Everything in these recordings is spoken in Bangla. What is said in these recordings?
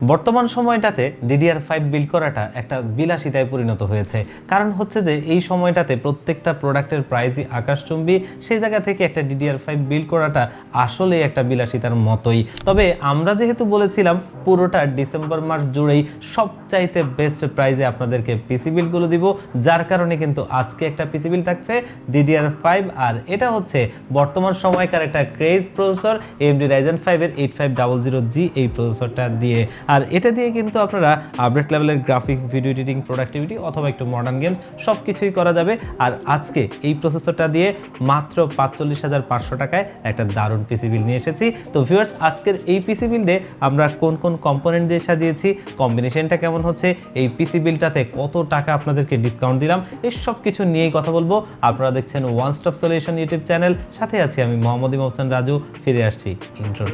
বর্তমান সময়টাতে DDR5 বিল্ড করাটা একটা বিলাসিতায় পরিণত হয়েছে। কারণ হচ্ছে যে এই সময়টাতে প্রত্যেকটা প্রোডাক্টের প্রাইসই আকাশচুম্বী, সেই জায়গা থেকে একটা DDR5 বিল্ড করাটা আসলেই একটা বিলাসিতার মতোই। তবে আমরা যেহেতু বলেছিলাম পুরোটা ডিসেম্বর মাস জুড়েই সবচাইতে বেস্ট প্রাইসে আপনাদেরকে পিসি বিল্ডগুলো দিব, যার কারণে কিন্তু আজকে একটা পিসি বিল্ড থাকছে DDR5, আর এটা হচ্ছে বর্তমান সময়কার একটা ক্রেজ প্রসেসর AMD Ryzen 5 এর 8500G এই প্রসেসরটা দিয়ে। আর এটা দিয়ে কিন্তু আপনারা আপডেট লেভেলের গ্রাফিক্স, ভিডিও এডিটিং, প্রোডাক্টিভিটি অথবা একটু মডার্ন গেমস সব কিছুই করা যাবে। আর আজকে এই প্রসেসরটা দিয়ে মাত্র ৪৫,৫০০ টাকায় একটা দারুণ পিসি বিল্ড নিয়ে এসেছি। তো ভিউয়ার্স, আজকের এই পিসি বিল্ডে আমরা কোন কোন কম্পোনেন্ট দিয়ে সাজিয়েছি, কম্বিনেশনটা কেমন হচ্ছে, এই পিসি বিল্ডটাতে কত টাকা আপনাদেরকে ডিসকাউন্ট দিলাম, এই সব কিছু নিয়েই কথা বলবো। আপনারা দেখছেন one stop solution YouTube channel, সাথে আছি আমি মোহাম্মদ ইমাম হোসেন রাজু। ফিরে আসছি ইন্ট্রো।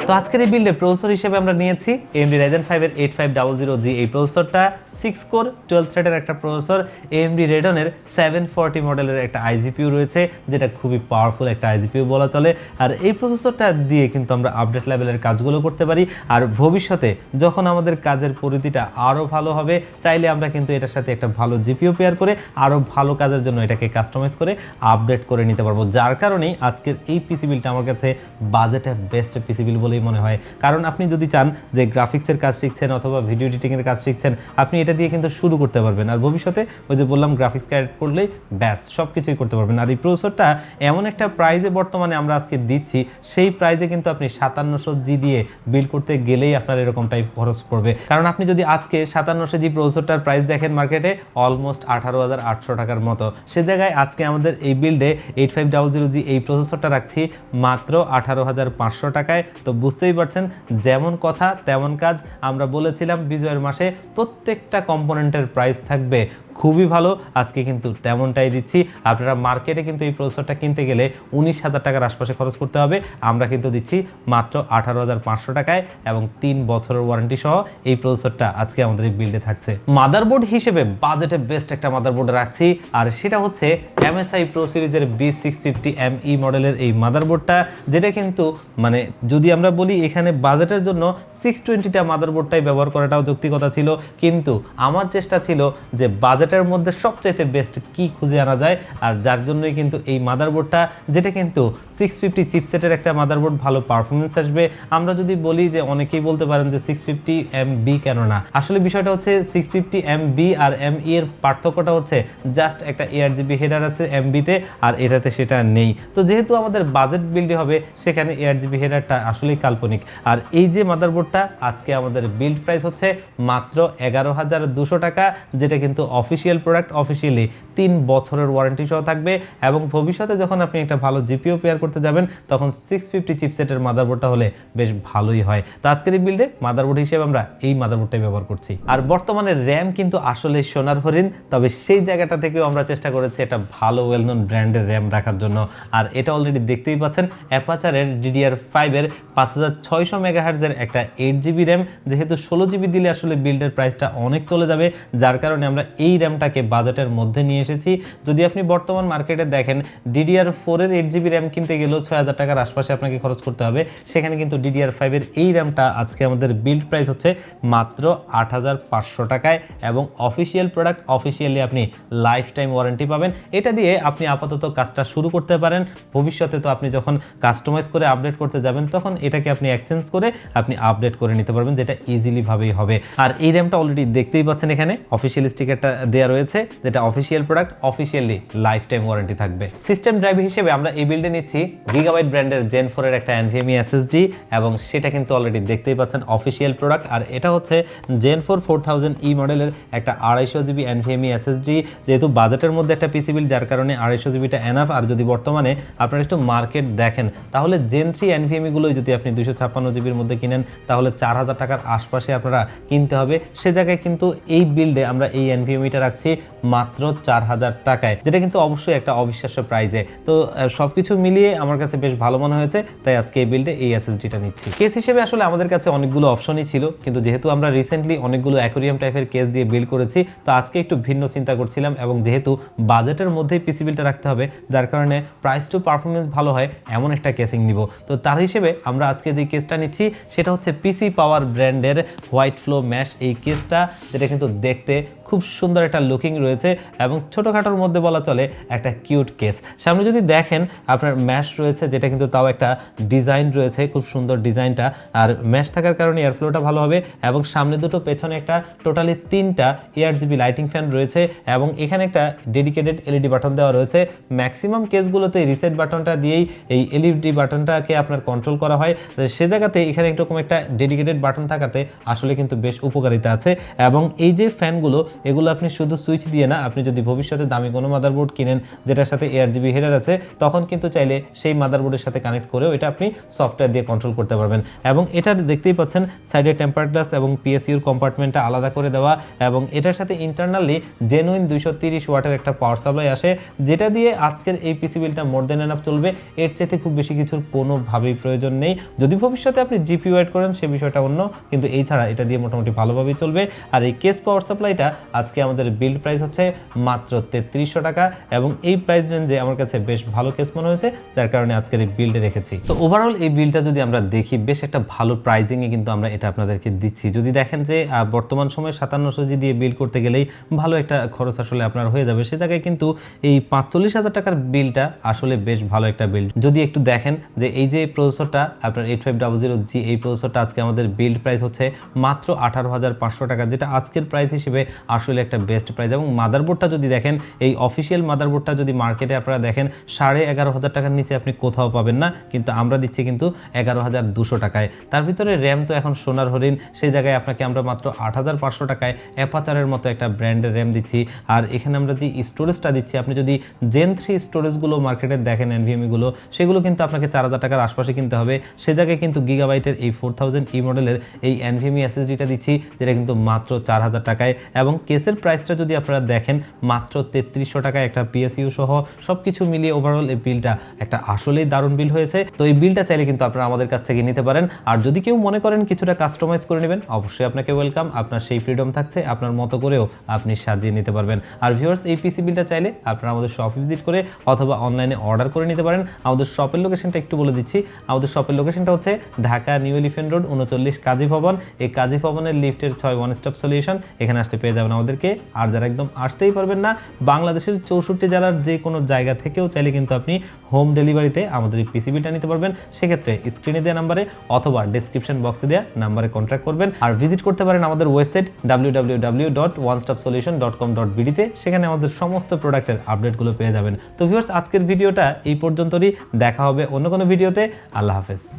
তো আজকের এই বিল্ডে প্রসেসর হিসেবে আমরা নিয়েছি AMD Ryzen 5 এর 8500G এই প্রসেসরটা, 6 কোর 12 থ্রেডের একটা প্রসেসর। AMD Radeon-এর 740 মডেলের একটা IGPU রয়েছে, যেটা খুবই পাওয়ারফুল একটা IGPU বলা চলে। আর এই প্রসেসরটা দিয়ে কিন্তু আমরা আপডেট লেভেলের কাজগুলো করতে পারি। আর ভবিষ্যতে যখন আমাদের কাজের পরিধিটা আরও ভালো হবে, চাইলে আমরা কিন্তু এটার সাথে একটা ভালো GPU পেয়ার করে আরও ভালো কাজের জন্য এটাকে কাস্টমাইজ করে আপডেট করে নিতে পারবো। যার কারণেই আজকের এই পিসি বিলটা আমার কাছে বাজেটে বেস্ট পিসি বিল বলেই মনে হয়। কারণ আপনি যদি চান যে গ্রাফিক্সের কাজ শিখছেন অথবা ভিডিও এডিটিংয়ের কাজ শিখছেন, আপনি এটা দিয়ে কিন্তু শুরু করতে পারবেন। আর ভবিষ্যতে ওই যে বললাম গ্রাফিক্স ক্যাড করলেই ব্যাস সব কিছুই করতে পারবেন। আর এই প্রসেসরটা এমন একটা প্রাইজে বর্তমানে আমরা আজকে দিচ্ছি, সেই প্রাইজে কিন্তু আপনি 5700G দিয়ে বিল্ড করতে গেলেই আপনার এরকম টাইপ খরচ পড়বে। কারণ আপনি যদি আজকে 5700G প্রসেসরটার প্রাইস দেখেন মার্কেটে অলমোস্ট 18,800 টাকার মতো, সে জায়গায় আজকে আমাদের এই বিল্ডে 8500G এই প্রসেসরটা রাখছি মাত্র 18,500 টাকায়। তো বুঝতেই পারছেন, যেমন কথা তেমন কাজ। আমরা বলেছিলাম বিজয়ের মাসে প্রত্যেকটা কম্পোনেন্টের প্রাইস থাকবে খুবই ভালো, আজকে কিন্তু তেমনটাই দিচ্ছি। আপনারা মার্কেটে কিন্তু এই প্রসেসরটা কিনতে গেলে 19,000 টাকার আশপাশে খরচ করতে হবে, আমরা কিন্তু দিচ্ছি মাত্র 18,500 টাকায় এবং 3 বছরের ওয়ারেন্টি সহ এই প্রসেসরটা আজকে আমাদের এই বিল্ডে থাকছে। মাদারবোর্ড হিসেবে বাজেটে বেস্ট একটা মাদারবোর্ড রাখছি, আর সেটা হচ্ছে MSI Pro সিরিজের B650ME মডেলের এই মাদারবোর্ডটা, যেটা কিন্তু মানে যদি আমরা বলি এখানে বাজেটের জন্য 620টা মাদারবোর্ডটাই ব্যবহার করাটাও যৌক্তিকতা ছিল, কিন্তু আমার চেষ্টা ছিল যে বাজেটের মধ্যে সবচাইতে বেস্ট কি খুঁজে আনা যায়। আর যার জন্যই কিন্তু এই মাদারবোর্ডটা, যেটা কিন্তু 650 চিপসেটের একটা মাদারবোর্ড, ভালো পারফরমেন্স আসবে। আমরা যদি বলি যে অনেকেই বলতে পারেন যে 650MB কেন না, আসলে বিষয়টা হচ্ছে 650MB আর ME এর পার্থক্যটা হচ্ছে জাস্ট একটা 8GB হেডার আছে MB-তে, আর এটাতে সেটা নেই। তো যেহেতু আমাদের বাজেট বিল্ড হবে, সেখানে 8GB হেডারটা আসলেই কাল্পনিক। আর এই যে মাদারবোর্ডটা আজকে আমাদের বিল্ড প্রাইস হচ্ছে মাত্র 11,200 টাকা, যেটা কিন্তু অফিসিয়াল প্রোডাক্ট, অফিসিয়ালি 3 বছরের ওয়ারেন্টি সহ থাকবে। এবং ভবিষ্যতে যখন আপনি একটা ভালো জিপিও পেয়ার করতে যাবেন, তখন 650 চিপসেটের মাদারবোর্ডটা হলে বেশ ভালোই হয়। তো আজকের এই বিল্ডে মাদারবোর্ড হিসেবে আমরা এই মাদারবোর্ডটাই ব্যবহার করছি। আর বর্তমানে র্যাম কিন্তু আসলে সোনার হরিণ, তবে সেই জায়গাটা থেকেও আমরা চেষ্টা করেছি একটা ভালো ওয়েল নোন ব্র্যান্ডের র্যাম রাখার জন্য। আর এটা অলরেডি দেখতেই পাচ্ছেন, অ্যাপাচারের DDR5 এর 5600 মেগাহার্জের একটা 8GB র্যাম। যেহেতু 16GB দিলে আসলে বিল্ডের প্রাইসটা অনেক চলে যাবে, যার কারণে আমরা এই র্যামটাকে বাজেটের মধ্যে নিয়ে এসেছি। যদি আপনি বর্তমান মার্কেটে দেখেন, DDR4 এর 8GB র্যাম কিনতে গেলেও 6,000 টাকার আশপাশে আপনাকে খরচ করতে হবে, সেখানে কিন্তু DDR5 এর এই র্যামটা আজকে আমাদের বিল্ড প্রাইস হচ্ছে মাত্র 8,500 টাকায়। এবং অফিসিয়াল প্রোডাক্ট, অফিসিয়ালি আপনি লাইফ টাইম ওয়ারেন্টি পাবেন। এটা দিয়ে আপনি আপাতত কাজটা শুরু করতে পারেন। ভবিষ্যতে তো আপনি যখন কাস্টমাইজ করে আপডেট করতে যাবেন, তখন এটাকে আপনি এক্সচেঞ্জ করে আপনি আপডেট করে নিতে পারবেন, যেটা ইজিলি ভাবেই হবে। আর এই র্যামটা অলরেডি দেখতেই পাচ্ছেন, এখানে অফিসিয়াল স্টিকারটা দেওয়া রয়েছে, যেটা official product, officially life time warranty থাকবে। সিস্টেম ড্রাইভ হিসেবে আমরা এই বিল্ডে নিচ্ছি Gigabyte ব্র্যান্ডের Gen 4 এর একটা NVMe SSD, এবং সেটা কিন্তু অলরেডি দেখতেই পাচ্ছেন অফিসিয়াল প্রোডাক্ট। আর এটা হচ্ছে Gen 4 4000E মডেলের একটা 250GB NVMe SSD। যেহেতু বাজেটের মধ্যে একটা পিসি বিল্ড, যার কারণে 250GBটা এনাফ। আর যদি বর্তমানে আপনারা একটু মার্কেট দেখেন, তাহলে Gen 3 NVMe গুলোই যদি আপনি 256GBর মধ্যে কিনেন, তাহলে 4,000 টাকার আশপাশে আপনারা কিনতে হবে। সে জায়গায় কিন্তু এই বিল্ডে আমরা এই NVMeটা রাখছি মাত্র 4000 টাকায়, যেটা কিন্তু অবশ্যই একটা অবিশ্বাস্য প্রাইজে। তো সবকিছু মিলিয়ে আমার কাছে বেশ ভালো মনে হয়েছে, তাই আজকে এই বিল্ডে এই এসএসডিটা নিচ্ছি। কেস হিসেবে আসলে আমাদের কাছে অনেকগুলো অপশনই ছিল, কিন্তু যেহেতু আমরা রিসেন্টলি অনেকগুলো অ্যাকোরিয়াম টাইপের কেস দিয়ে বিল্ড করেছি, তো আজকে একটু ভিন্ন চিন্তা করছিলাম, এবং যেহেতু বাজেটের মধ্যেই পিসি বিলটা রাখতে হবে, যার কারণে প্রাইস টু পারফরমেন্স ভালো হয় এমন একটা কেসিং নিব। তো তার হিসেবে আমরা আজকে যে কেসটা নিচ্ছি সেটা হচ্ছে পিসি পাওয়ার ব্র্যান্ডের হোয়াইট ফ্লো ম্যাশ এই কেসটা, যেটা কিন্তু দেখতে খুব সুন্দর একটা লুকিং রয়েছে এবং ছোটোখাটোর মধ্যে বলা চলে একটা কিউট কেস। সামনে যদি দেখেন আপনার ম্যাশ রয়েছে, যেটা কিন্তু তাও একটা ডিজাইন রয়েছে, খুব সুন্দর ডিজাইনটা, আর ম্যাশ থাকার কারণে এয়ারফ্লোটা ভালো হবে, এবং সামনে দুটো পেছনে একটা টোটালি 3টা এআরজিবি লাইটিং ফ্যান রয়েছে, এবং এখানে একটা ডেডিকেটেড এলইডি বাটন দেওয়া রয়েছে। ম্যাক্সিমাম কেসগুলোতে রিসেট বাটনটা দিয়েই এই এলইডি বাটনটাকে আপনার কন্ট্রোল করা হয়, সে জায়গাতে এখানে একরকম একটা ডেডিকেটেড বাটন থাকাতে আসলে কিন্তু বেশ উপকারিতা আছে। এবং এই যে ফ্যানগুলো, এগুলো আপনি শুধু সুইচ দিয়ে না, আপনি যদি ভবিষ্যতে দামি কোনো মাদারবোর্ড কিনেন যেটার সাথে এআরজিবি হেডার আছে, তখন কিন্তু চাইলে সেই মাদারবোর্ডের সাথে কানেক্ট করেও এটা আপনি সফটওয়্যার দিয়ে কন্ট্রোল করতে পারবেন। এবং এটার দেখতেই পাচ্ছেন সাইডে টেম্পার গ্লাস এবং পিএসইউর কম্পার্টমেন্টটা আলাদা করে দেওয়া, এবং এটার সাথে ইন্টারনালি জেনুইন 230 ওয়াটের একটা পাওয়ার সাপ্লাই আসে, যেটা দিয়ে আজকের এই পিসি বিলটা মোর দেন এনাফ চলবে। এর চাইতে খুব বেশি কিছুর কোনোভাবেই প্রয়োজন নেই। যদি ভবিষ্যতে আপনি জিপিইউ অ্যাড করেন সে বিষয়টা অন্য, কিন্তু এই ছাড়া এটা দিয়ে মোটামুটি ভালোভাবেই চলবে। আর এই কেস পাওয়ার সাপ্লাইটা আজকে আমাদের বিল্ড প্রাইস হচ্ছে মাত্র 3300 টাকা, এবং এই প্রাইস রেঞ্জে আমার কাছে বেশ ভালো কেস মনে হয়েছে, যার কারণে আজকের এই বিল্ডে রেখেছি। তো ওভারঅল এই বিলটা যদি আমরা দেখি, বেশ একটা ভালো প্রাইজিংয়ে কিন্তু আমরা এটা আপনাদেরকে দিচ্ছি। যদি দেখেন যে বর্তমান সময়ে 5700 দিয়ে বিল করতে গেলেই ভালো একটা খরচ আসলে আপনার হয়ে যাবে, সে জায়গায় কিন্তু এই 45,000 টাকার বিলটা আসলে বেশ ভালো একটা বিল্ড। যদি একটু দেখেন যে এই যে প্রসেসরটা আপনার 8500G, এই প্রসেসরটা আজকে আমাদের বিল্ড প্রাইস হচ্ছে মাত্র 18,500 টাকা, যেটা আজকের প্রাইস হিসেবে আসলে একটা বেস্ট প্রাইস। এবং মাদারবোর্ডটা যদি দেখেন, এই অফিসিয়াল মাদারবোর্ডটা যদি মার্কেটে আপনারা দেখেন 11,500 টাকার নিচে আপনি কোথাও পাবেন না, কিন্তু আমরা দিচ্ছি কিন্তু 11,200 টাকায়। তার ভিতরে র্যাম তো এখন সোনার হরিণ, সেই জায়গায় আপনাকে আমরা মাত্র 8,500 টাকায় অ্যাপাচারের মতো একটা ব্র্যান্ডের র্যাম দিচ্ছি। আর এখানে আমরা যে স্টোরেজটা দিচ্ছি, আপনি যদি জেন 3 স্টোরেজগুলো মার্কেটে দেখেন এনভিএমইগুলো, সেগুলো কিন্তু আপনাকে 4,000 টাকার আশপাশে কিনতে হবে। সে জায়গায় কিন্তু গিগাবাইটের এই 4000E মডেলের এই এনভিএমই এসএসডিটা দিচ্ছি, যেটা কিন্তু মাত্র 4,000 টাকায়। এবং কেসের প্রাইসটা যদি আপনারা দেখেন মাত্র 3300 টাকায়, একটা পিএসইউ সহ সব কিছু মিলিয়ে ওভারঅল এই বিলটা একটা আসলেই দারুণ বিল হয়েছে। তো এই বিলটা চাইলে কিন্তু আপনারা আমাদের কাছ থেকে নিতে পারেন। আর যদি কেউ মনে করেন কিছুটা কাস্টমাইজ করে নেবেন, অবশ্যই আপনাকে ওয়েলকাম, আপনার সেই ফ্রিডম থাকছে, আপনার মতো করেও আপনি সাজিয়ে নিতে পারবেন। আর ভিউয়ার্স, এই পিসি বিলটা চাইলে আপনারা আমাদের শপ ভিজিট করে অথবা অনলাইনে অর্ডার করে নিতে পারেন। আমাদের শপের লোকেশনটা একটু বলে দিচ্ছি। আমাদের শপের লোকেশনটা হচ্ছে ঢাকা নিউ এলিফ্যান্ট রোড 39 কাজী ভবন। এই কাজী ভবনের লিফটের 6 ওয়ান স্টপ সলিউশন, এখানে আসতে পেয়ে যাবেন আমাদেরকে। আর যারা একদম আসতেই পারবেন না, বাংলাদেশের 64 জেলার যে কোনো জায়গা থেকেও চাইলে কিন্তু আপনি হোম ডেলিভারিতে আমাদের এই পিসি বিলটা নিতে পারবেন। সেক্ষেত্রে স্ক্রিনে দেওয়া নাম্বারে অথবা ডেসক্রিপশন বক্সে দেওয়া নাম্বারে কন্ট্যাক্ট করবেন। আর ভিজিট করতে পারেন আমাদের ওয়েবসাইট www.onestopsolution.com.bd তে, সেখানে আমাদের সমস্ত প্রোডাক্টের আপডেটগুলো পেয়ে যাবেন। তো ভিউয়ার্স, আজকের ভিডিওটা এই পর্যন্তই। দেখা হবে অন্য কোনো ভিডিওতে। আল্লাহ হাফেজ।